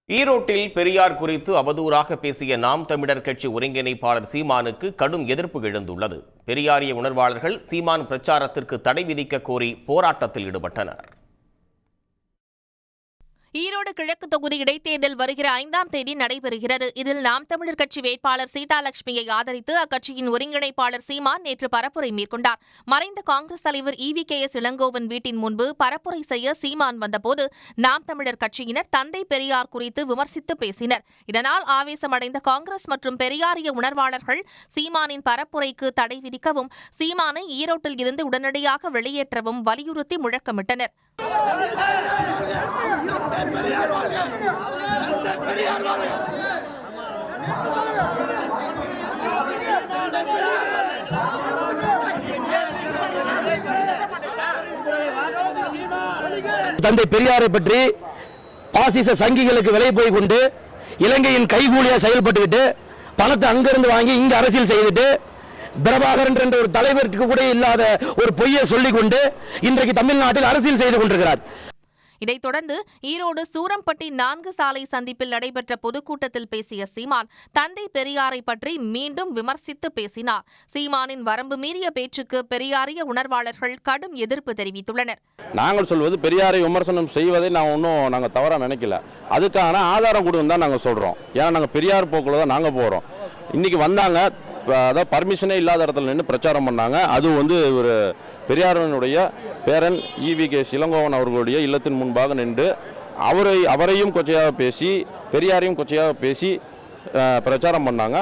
ஈரோட்டில் பெரியார் குறித்து அவதூறாக பேசிய நாம் தமிழர் கட்சி ஒருங்கிணைப்பாளர் சீமானுக்கு கடும் எதிர்ப்பு எழுந்துள்ளது. பெரியாரிய உணர்வாளர்கள் சீமான் பிரச்சாரத்திற்கு தடை விதிக்க கோரி போராட்டத்தில் ஈடுபட்டனர். ஈரோடு கிழக்கு தொகுதி இடைத்தேர்தல் வருகிற 5ஆம் தேதி நடைபெறுகிறது. இதில் நாம் தமிழர் கட்சி வேட்பாளர் சீதாலட்சுமியை ஆதரித்து அக்கட்சியின் ஒருங்கிணைப்பாளர் சீமான் நேற்று பரப்புரை மேற்கொண்டார். மறைந்த காங்கிரஸ் தலைவர் EVKS இளங்கோவன் வீட்டின் முன்பு பரப்புரை செய்ய சீமான் வந்தபோது நாம் தமிழர் கட்சியினர் தந்தை பெரியார் குறித்து விமர்சித்து பேசினர். இதனால் ஆவேசமடைந்த காங்கிரஸ் மற்றும் பெரியாரிய உணர்வாளர்கள் சீமானின் பரப்புரைக்கு தடை விதிக்கவும் சீமானை ஈரோட்டில் இருந்து உடனடியாக வெளியேற்றவும் வலியுறுத்தி முழக்கமிட்டனர். தந்தை பெரியாரை பற்றி பாசிச சங்கிகளுக்கு விலை போய் கொண்டு இலங்கையின் கைகூலியா செயல்பட்டுக்கிட்டு பணத்தை அங்கிருந்து வாங்கி இங்க அரசியல் செய்துட்டு பிரபாகரன் என்ற ஒரு தலைவருக்கு கூட இல்லாத ஒரு பொய்யை சொல்லிக் கொண்டு இன்றைக்கு தமிழ்நாட்டில் அரசியல் செய்து கொண்டிருக்கிறார். இதைத் தொடர்ந்து ஈரோடு சூரம்பட்டி 4 சாலை சந்திப்பில் நடைபெற்ற பொதுக்கூட்டத்தில் பேசிய சீமான் தந்தை பெரியாரை பற்றி மீண்டும் விமர்சித்து பேசினார். சீமானின் வரம்பு மீறிய பேச்சுக்கு பெரியாரிய உணர்வாளர்கள் கடும் எதிர்ப்பு தெரிவித்துள்ளனர். நாங்கள் சொல்வது பெரியாரை விமர்சனம் செய்வதை நாங்கள் தவறாக நினைக்கல. அதுக்கான ஆதாரம் கொடுன்னு தான் நாங்கள் சொல்றோம். ஏன்னா நாங்கள் பெரியார் போக்குல தான் நாங்கள் போறோம். இன்னைக்கு வந்தாங்க, அதாவது பர்மிஷனே இல்லாத இடத்துல நின்று பிரச்சாரம் பண்ணாங்க. அது ஒரு பெரியாரனுடைய பேரன் EVKS இளங்கோவன் அவர்களுடைய இல்லத்தின் முன்பாக நின்று அவரையும் கொச்சையாக பேசி பெரியாரையும் கொச்சையாக பேசி பிரச்சாரம் பண்ணாங்க.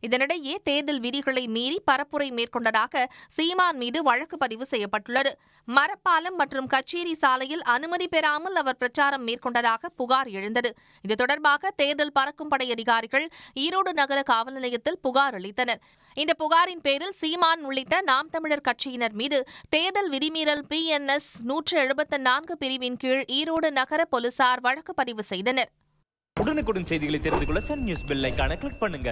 இதனிடையே தேர்தல் விதிகளை மீறி பரப்புரை மேற்கொண்டதாக சீமான் மீது வழக்கு பதிவு செய்யப்பட்டுள்ளது. மரப்பாலம் மற்றும் கச்சேரி சாலையில் அனுமதி பெறாமல் அவர் பிரச்சாரம் மேற்கொண்டதாக புகார் எழுந்தது. இது தொடர்பாக தேர்தல் பறக்கும் படை அதிகாரிகள் ஈரோடு நகர காவல் நிலையத்தில் புகார் அளித்தனர். இந்த புகாரின் பேரில் சீமான் உள்ளிட்ட நாம் தமிழர் கட்சியினர் மீது தேர்தல் விதிமீறல் PNS 174 பிரிவின் கீழ் ஈரோடு நகர போலீசார் வழக்கு பதிவு செய்தனர். உடனுக்குடன் செய்திகளை தெரிந்து கொள்ள சன் நியூஸ் பெல் ஐகானை கிளிக் பண்ணுங்க.